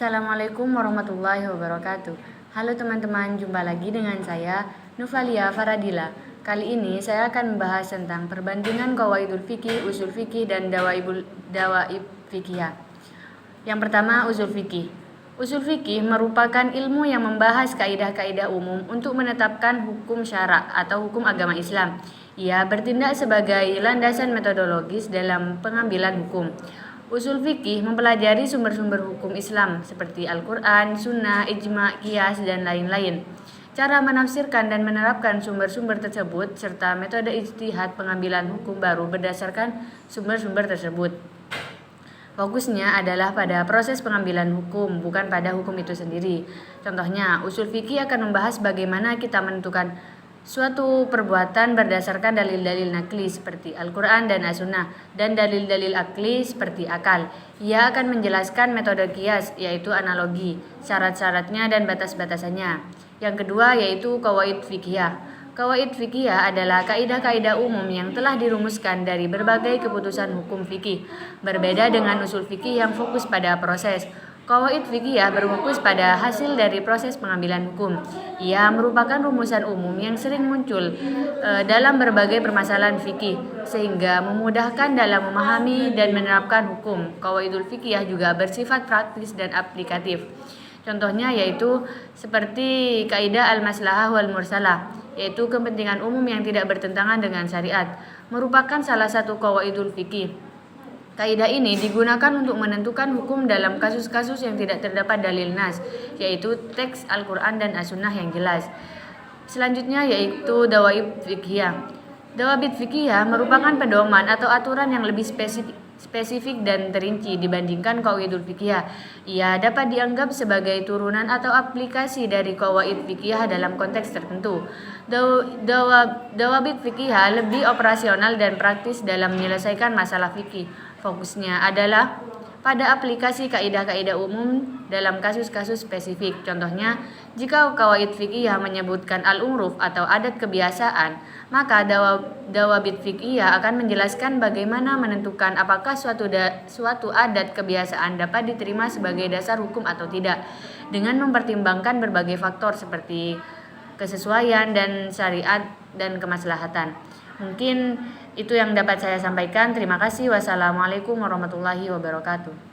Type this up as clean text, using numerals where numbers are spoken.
Assalamualaikum warahmatullahi wabarakatuh. Halo teman-teman, jumpa lagi dengan saya Nuvalia Faradila. Kali ini saya akan membahas tentang perbandingan qawaidul fikih, usul fikih, dan dawaib fikih. Yang pertama, usul fikih. Usul fikih merupakan ilmu yang membahas kaidah-kaidah umum untuk menetapkan hukum syara atau hukum agama Islam. Ia bertindak sebagai landasan metodologis dalam pengambilan hukum. Usul fikih mempelajari sumber-sumber hukum Islam seperti Al-Quran, Sunnah, Ijma', Qiyas, dan lain-lain. Cara menafsirkan dan menerapkan sumber-sumber tersebut serta metode ijtihad pengambilan hukum baru berdasarkan sumber-sumber tersebut. Fokusnya adalah pada proses pengambilan hukum, bukan pada hukum itu sendiri. Contohnya, usul fikih akan membahas bagaimana kita menentukan suatu perbuatan berdasarkan dalil-dalil nakli seperti Al-Quran dan As-Sunnah dan dalil-dalil akli seperti akal. Ia akan menjelaskan metode qiyas, yaitu analogi, syarat-syaratnya dan batas-batasannya. Yang kedua yaitu qawaid fiqhiyah. Qawaid fiqhiyah adalah kaidah-kaidah umum yang telah dirumuskan dari berbagai keputusan hukum fikih. Berbeda dengan usul fikih yang fokus pada proses. Qawaid fiqhiyah berfokus pada hasil dari proses pengambilan hukum. Ia merupakan rumusan umum yang sering muncul dalam berbagai permasalahan fikih sehingga memudahkan dalam memahami dan menerapkan hukum. Qawaidul fiqhiyah juga bersifat praktis dan aplikatif. Contohnya yaitu seperti kaidah al-maslahah wal mursalah, yaitu kepentingan umum yang tidak bertentangan dengan syariat, merupakan salah satu qawaidul fiqih. Kaidah ini digunakan untuk menentukan hukum dalam kasus-kasus yang tidak terdapat dalil nas, yaitu teks Al-Quran dan As-Sunnah yang jelas. Selanjutnya yaitu dawaib fiqhiyah. Dawabit fiqhiyah merupakan pedoman atau aturan yang lebih spesifik dan terinci dibandingkan qawaidul fiqhiyah. Ia dapat dianggap sebagai turunan atau aplikasi dari qawaid fiqhiyah dalam konteks tertentu. Dawabit fiqhiyah lebih operasional dan praktis dalam menyelesaikan masalah fikih. Fokusnya adalah pada aplikasi kaidah-kaidah umum dalam kasus-kasus spesifik. Contohnya, jika qawaid fiqhiyah menyebutkan al-umruf atau adat kebiasaan, maka dawabit fiqhiyah akan menjelaskan bagaimana menentukan apakah suatu adat kebiasaan dapat diterima sebagai dasar hukum atau tidak, dengan mempertimbangkan berbagai faktor seperti kesesuaian dan syariat dan kemaslahatan. Mungkin itu yang dapat saya sampaikan. Terima kasih. Wassalamualaikum warahmatullahi wabarakatuh.